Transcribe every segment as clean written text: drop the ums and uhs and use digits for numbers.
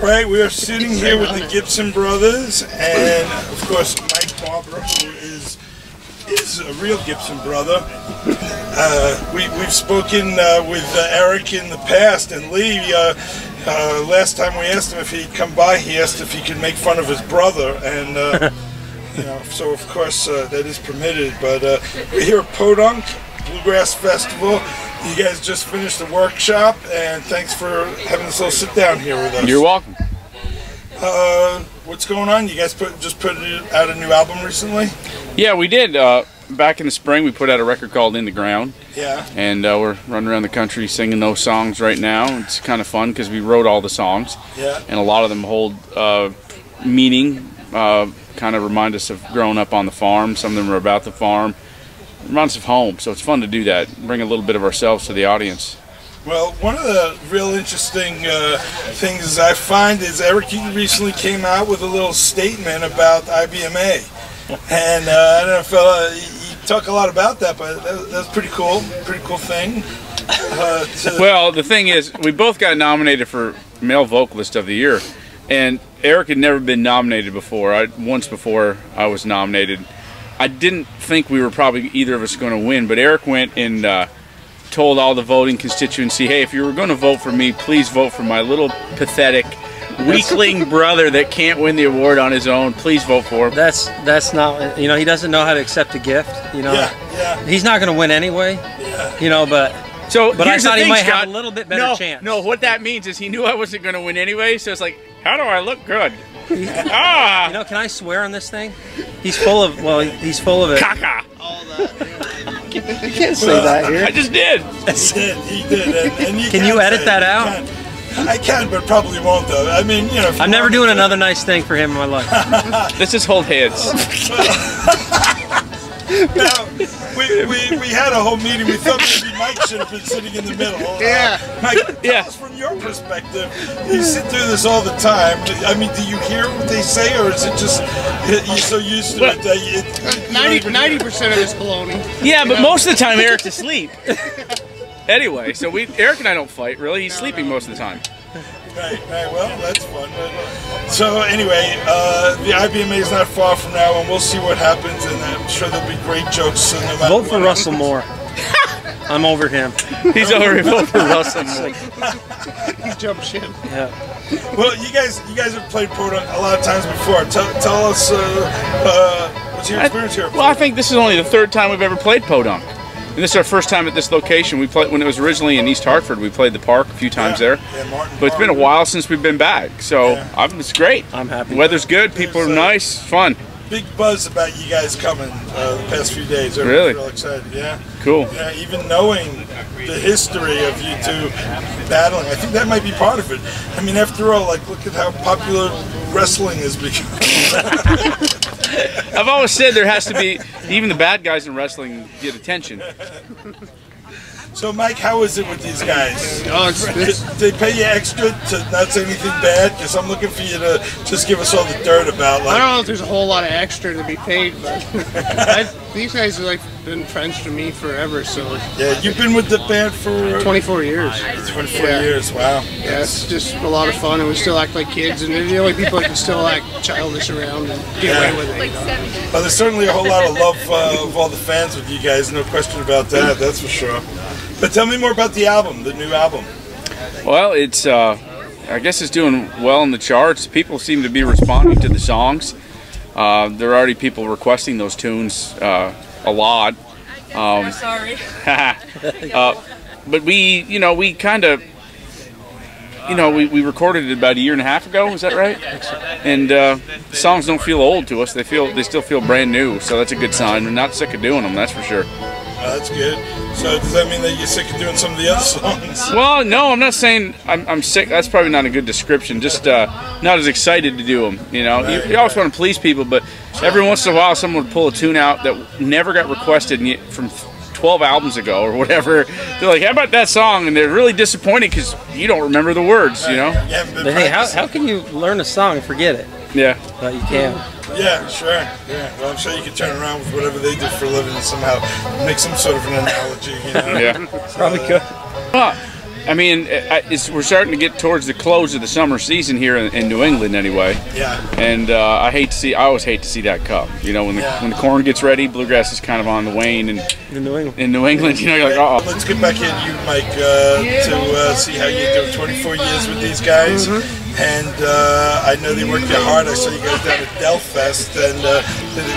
Right, we are sitting here with the Gibson Brothers, and of course Mike Barber, who is a real Gibson brother. We've spoken with Eric in the past, and Lee, last time we asked him if he'd come by, he asked if he could make fun of his brother, and you know, so of course that is permitted. But we're here at Podunk Bluegrass Festival. You guys just finished the workshop, and thanks for having this little sit down here with us. You're welcome. What's going on? You guys just put out a new album recently? Yeah, we did. Back in the spring, we put out a record called In the Ground. Yeah. And we're running around the country singing those songs right now. It's kind of fun because we wrote all the songs. Yeah. And a lot of them hold meaning, kind of remind us of growing up on the farm. Some of them are about the farm. Reminds us of home, so it's fun to do that. Bring a little bit of ourselves to the audience. Well, one of the real interesting things I find is Eric recently came out with a little statement about IBMA, and I don't know if you talk a lot about that, but that was pretty cool thing. Well, the thing is, we both got nominated for Male Vocalist of the Year, and Eric had never been nominated before. Once before I was nominated. I didn't think we were probably either of us going to win, but Eric went and told all the voting constituency, hey, if you were going to vote for me, please vote for my little pathetic weakling brother that can't win the award on his own. Please vote for him. That's not, you know, he doesn't know how to accept a gift, you know. Yeah. He's not going to win anyway, you know, but I thought he might have a little bit better chance. No, what that means is he knew I wasn't going to win anyway, so it's like, how do I look good? You know, can I swear on this thing? He's full of, well, he's full of it. Caca. All that. You can't say that here. I just did. He did. And Can you edit that out? I can, but probably won't though. I mean, you know. I'm never doing another nice thing for him in my life. Let's just hold hands. Now, we had a whole meeting. We thought maybe Mike should have been sitting in the middle. Yeah. Mike, tell us from your perspective. You sit through this all the time. I mean, do you hear what they say, or is it just you're so used to it that you 90% of it's baloney. Yeah, but most of the time Eric's asleep. Anyway, so Eric and I don't fight, really. He's sleeping most of the time. Right. Well, that's fun. So anyway, the IBMA is not far from now, and we'll see what happens, and I'm sure there'll be great jokes. No matter Vote for Russell Moore. I'm over him. He's over vote for Russell Moore. He jumped ship. Yeah. Well, you guys have played Podunk a lot of times before. Tell us what's your experience here? Well, I think this is only the third time we've ever played Podunk. And this is our first time at this location. We played when it was originally in East Hartford. We played the park a few times there. Yeah, but it's been a while since we've been back. So it's great. I'm happy. The weather's good. People are nice. Fun. Big buzz about you guys coming the past few days. Really? Real excited. Yeah. Cool. Yeah, even knowing the history of you two battling, I think that might be part of it. I mean, after all, like, look at how popular wrestling has become. I've always said there has to be, even the bad guys in wrestling get attention. So, Mike, how is it with these guys? Oh, Did they pay you extra to not say anything bad? Because I'm looking for you to just give us all the dirt about. Like, I don't know if there's a whole lot of extra to be paid, but these guys have like been friends to me forever. So yeah, you've been with the band for 24 years. 24 years. Wow. Yeah, it's just a lot of fun, and we still act like kids, and they're the only people that can still act childish around and get away with it. You know? Well, there's certainly a whole lot of love of all the fans with you guys. No question about that. That's for sure. But tell me more about the album, the new album. Well, it's I guess it's doing well in the charts. People seem to be responding to the songs. There are already people requesting those tunes a lot. I'm sorry. But we kind of, we recorded it about a year and a half ago. Is that right? And the songs don't feel old to us. They still feel brand new. So that's a good sign. We're not sick of doing them. That's for sure. That's good. So does that mean that you're sick of doing some of the other songs? Well, no, I'm not saying I'm sick. That's probably not a good description. Just not as excited to do them. You know, Right. you always want to please people, but every once in a while, someone would pull a tune out that never got requested from 12 albums ago or whatever. They're like, "How about that song?" And they're really disappointed because you don't remember the words. You know? You haven't been But hey, practicing. how can you learn a song and forget it? Yeah. But you can. Yeah, sure. Yeah. Well, I'm sure you can turn around with whatever they do for a living and somehow make some sort of an analogy. You know? Yeah. Probably could. I mean, we're starting to get towards the close of the summer season here in New England, anyway. Yeah. And I always hate to see that come. You know, when the corn gets ready, bluegrass is kind of on the wane, and in New England, you know, you're like, oh. Let's get back in you, Mike, to see how you do. 24 years with these guys, and I know they worked there hard. I saw you guys down at Delfest, and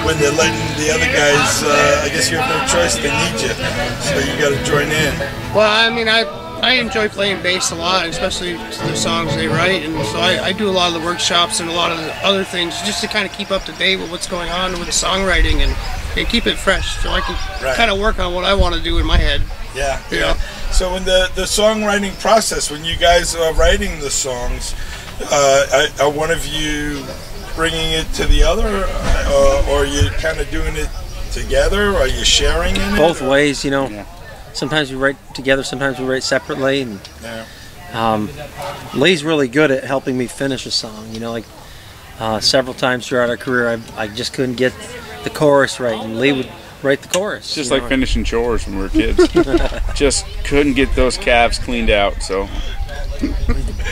when they're letting the other guys, I guess you have no choice. They need you, so you got to join in. Well, I mean, I enjoy playing bass a lot, especially the songs they write, and so I do a lot of the workshops and a lot of the other things just to kind of keep up to date with what's going on with the songwriting and keep it fresh, so I can kind of work on what I want to do in my head. Yeah, yeah. So in the songwriting process, when you guys are writing the songs, are one of you bringing it to the other, or are you kind of doing it together? Are you sharing in it? Both ways, you know. Yeah. Sometimes we write together, sometimes we write separately. And Lee's really good at helping me finish a song. You know, like several times throughout our career, I just couldn't get the chorus right, and Lee would write the chorus. Just like finishing chores when we were kids. Just couldn't get those calves cleaned out, so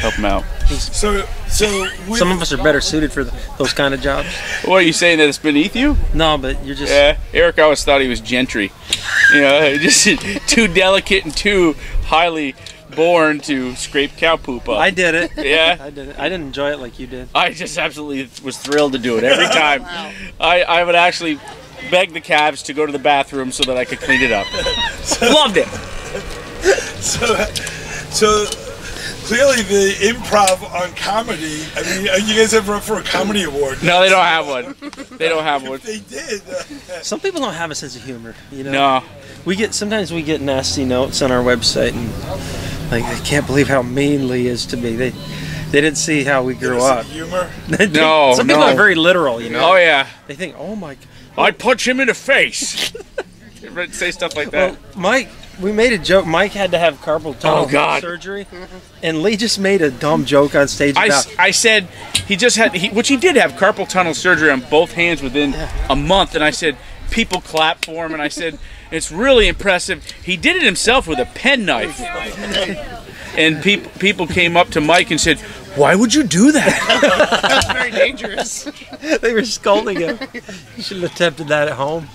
help him out. So some of us are better suited for those kind of jobs. What, are you saying that it's beneath you? No, but you're just... Yeah, Eric always thought he was gentry. You know, just too delicate and too highly born to scrape cow poop up. I did it. Yeah? I did it. I didn't enjoy it like you did. I just absolutely was thrilled to do it every time. Wow. I would actually beg the calves to go to the bathroom so that I could clean it up. Loved it. So clearly the improv on comedy, I mean, are you guys ever up for a comedy award? No, they don't have one. They don't have one. If they did. Some people don't have a sense of humor, you know. No. Sometimes we get nasty notes on our website, and like, they can't believe how mean Lee is to me. They didn't see how we grew up. Humor? No. Some people are very literal, you know. Oh yeah. They think, oh my God. I'd punch him in the face. Say stuff like that. Well, Mike, we made a joke. Mike had to have carpal tunnel surgery, and Lee just made a dumb joke on stage about. I said he just had, which he did have carpal tunnel surgery on both hands within a month, and I said people clap for him, and I said it's really impressive. He did it himself with a penknife, and people came up to Mike and said, "Why would you do that?" That's very dangerous. They were scolding him. You should have attempted that at home.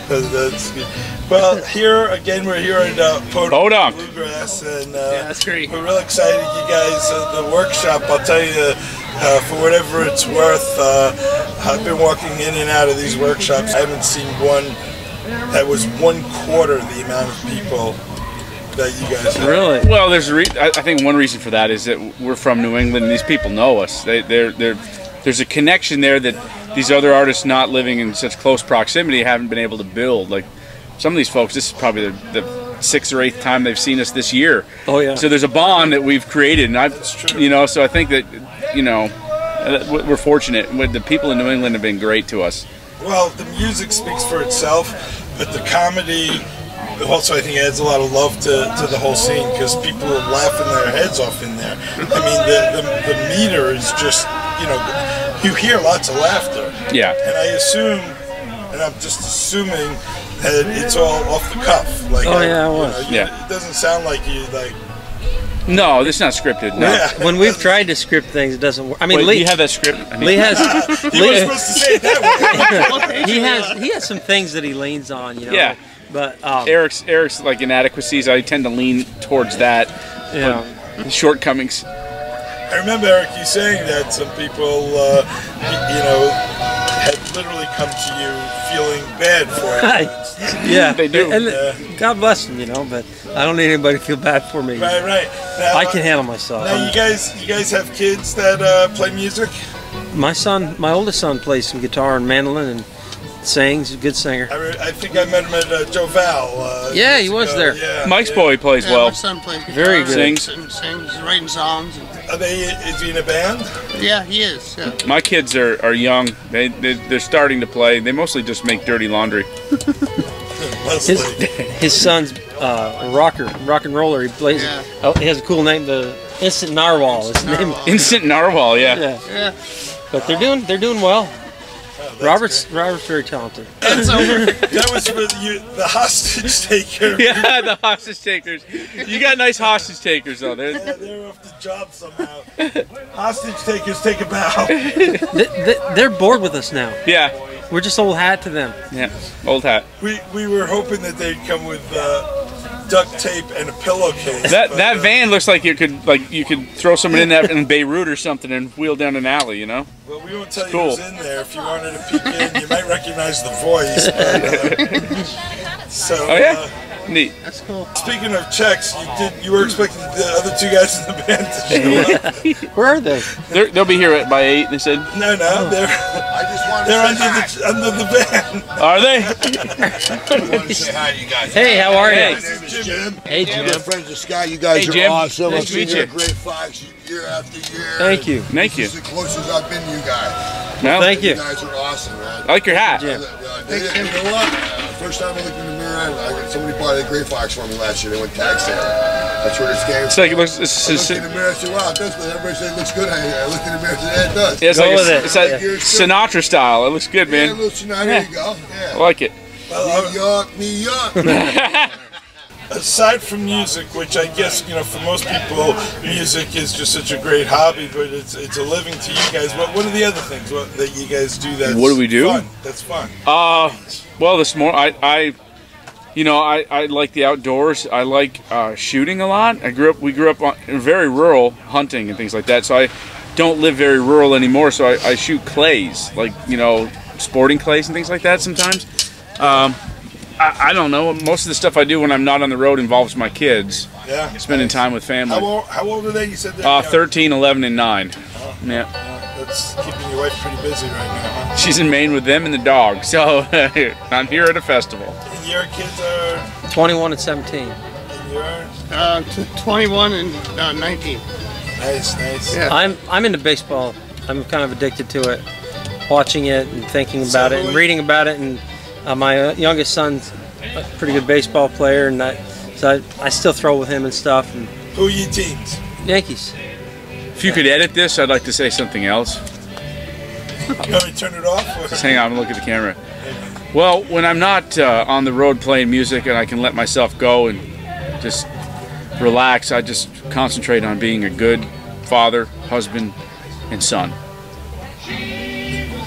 That's good. Well, here again, we're here at Podunk Bluegrass, and that's great. We're real excited, you guys. The workshop, I'll tell you, for whatever it's worth, I've been walking in and out of these workshops. I haven't seen one that was 1/4 the amount of people that you guys have. Really? Well, I think one reason for that is that we're from New England, and these people know us. There's a connection there that these other artists not living in such close proximity haven't been able to build. Like some of these folks, this is probably the 6th or 8th time they've seen us this year. Oh yeah. So there's a bond that we've created, and so I think that we're fortunate. The people in New England have been great to us. Well, the music speaks for itself, but the comedy also, I think, adds a lot of love to the whole scene, because people are laughing their heads off in there. I mean, the meter is just, you hear lots of laughter. Yeah. And I assume, and I'm just assuming, that it's all off the cuff. Like, oh yeah, it was. It doesn't sound like you like. No, this is not scripted. No. Yeah. When we've tried to script things, it doesn't work. I mean, Lee, you have that script. Lee has. You were supposed to say it that way. he has some things that he leans on, Yeah. But Eric's like inadequacies. I tend to lean towards that. Yeah. Shortcomings. I remember, Eric, you saying that some people, had literally come to you feeling bad for it. Yeah, they do. And God bless them, but I don't need anybody to feel bad for me. Right. Now, I can handle myself. Now, you guys have kids that play music? My oldest son plays some guitar and mandolin and sings. He's a good singer. I think I met him at Joe Val. Yeah, he was there. Yeah, Mike's boy plays well. My son plays guitar. Very good. Sings, writing songs. Is he in a band? Yeah, he is. Yeah. My kids are young. They're starting to play. They mostly just make dirty laundry. His son's a rock and roller. He plays. Yeah. He has a cool name. The Instant Narwhal. His name. Instant Narwhal. Yeah. Yeah. But they're doing well. Robert's very talented. It's over. That was for the hostage taker. Yeah, the hostage takers. You got nice hostage takers though. They're off the job somehow. Hostage takers take a bow. They're bored with us now. Yeah. We're just old hat to them. Yeah. Old hat. We were hoping that they'd come with duct tape and a pillowcase. That van looks like you could throw someone in that in Beirut or something and wheel down an alley, you know? Well, we won't tell you Cool. who's in there. If you wanted to peek in, you might recognize the voice. But, so, Oh yeah? Neat. That's cool. speaking of checks, you were expecting the other two guys in the band to show up. Where are they? They'll be here by 8, they said. No, they're I just wanted they're under the van. Are they? to say hi to you guys. Hey, how are Hey. you? My name is Jim. Hey, I'm Jim. friends with Scott. You guys Hey, are Jim. awesome. Nice I've to meet seen your you. great Fox year after year. Thank you. Thank you. This is the closest I've been to you guys. Well, Thank You you. guys are awesome, man. I like your hat. Jim. You know what? First time I looked in the mirror, somebody bought a Great Fox for me last year. They went tag sale. That's where this came It's from. like it looks. I looked in the mirror and said, wow, it does. Everybody said it looks good. I looked in the mirror and said, yeah, it does. Yeah, it's Go like with it. it's that Yeah. Sinatra style. It looks good, Yeah, a man. little tonight. There you go. I Yeah. like it. New York. Aside from music, which I guess, for most people, music is just such a great hobby, but it's a living to you guys. What are the other things that you guys do that's What do we do? fun? That's fun. Well, this morning I like the outdoors. I like shooting a lot. We grew up in very rural hunting and things like that. So I don't live very rural anymore. So I shoot clays, like sporting clays and things like that sometimes. I don't know. Most of the stuff I do when I'm not on the road involves my kids. Yeah. Spending time with family. How old are they? You said they're 13, 11, and 9. Yeah. That's keeping your wife pretty busy right now, huh? She's in Maine with them and the dog. So I'm here at a festival. And your kids are 21 and 17. and yours? 21 and 19. Nice. Yeah. I'm into baseball. I'm kind of addicted to it. Watching it and thinking about it and reading about it. And my youngest son's a pretty good baseball player, and so I still throw with him and stuff. And Who are your teams? Yankees. If you could edit this, I'd like to say something else. You want me to turn it off? Or? Just hang on and look at the camera. Well, when I'm not on the road playing music and I can let myself go and just relax, I just concentrate on being a good father, husband, and son.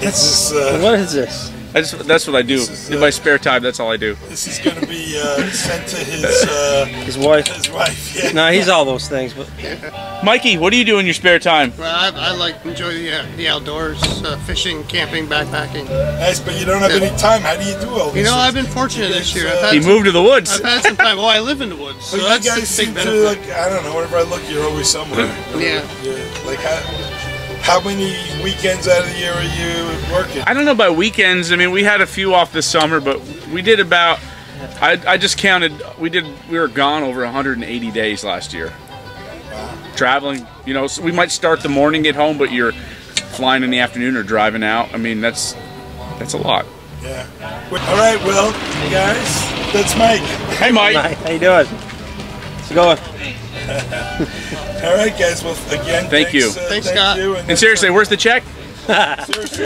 This is What is this? That's what I do. In my spare time, that's all I do. this is going to be sent to his wife. His wife. Yeah. No, he's all those things, but Mikey, what do you do in your spare time? Well, I like to enjoy the outdoors, fishing, camping, backpacking. Nice, but you don't have any time. How do you do all this? I've been fortunate this year. He moved to the woods. I've had some time. Well, I live in the woods, so But that's you a guys big seem to, benefit. I don't know, whenever I look, you're always somewhere. Yeah. Like, how many weekends out of the year are you working? I don't know about weekends. I mean, we had a few off this summer, but we did about. I just counted. We were gone over 180 days last year. Traveling, so we might start the morning at home, but you're flying in the afternoon or driving out. I mean, that's a lot. Yeah. All right, well, guys, that's Mike. Hey, Mike. how you doing? How's it going? All right, guys. Well, again, Thank you. Thanks, Scott. you, And seriously, where's the check? seriously.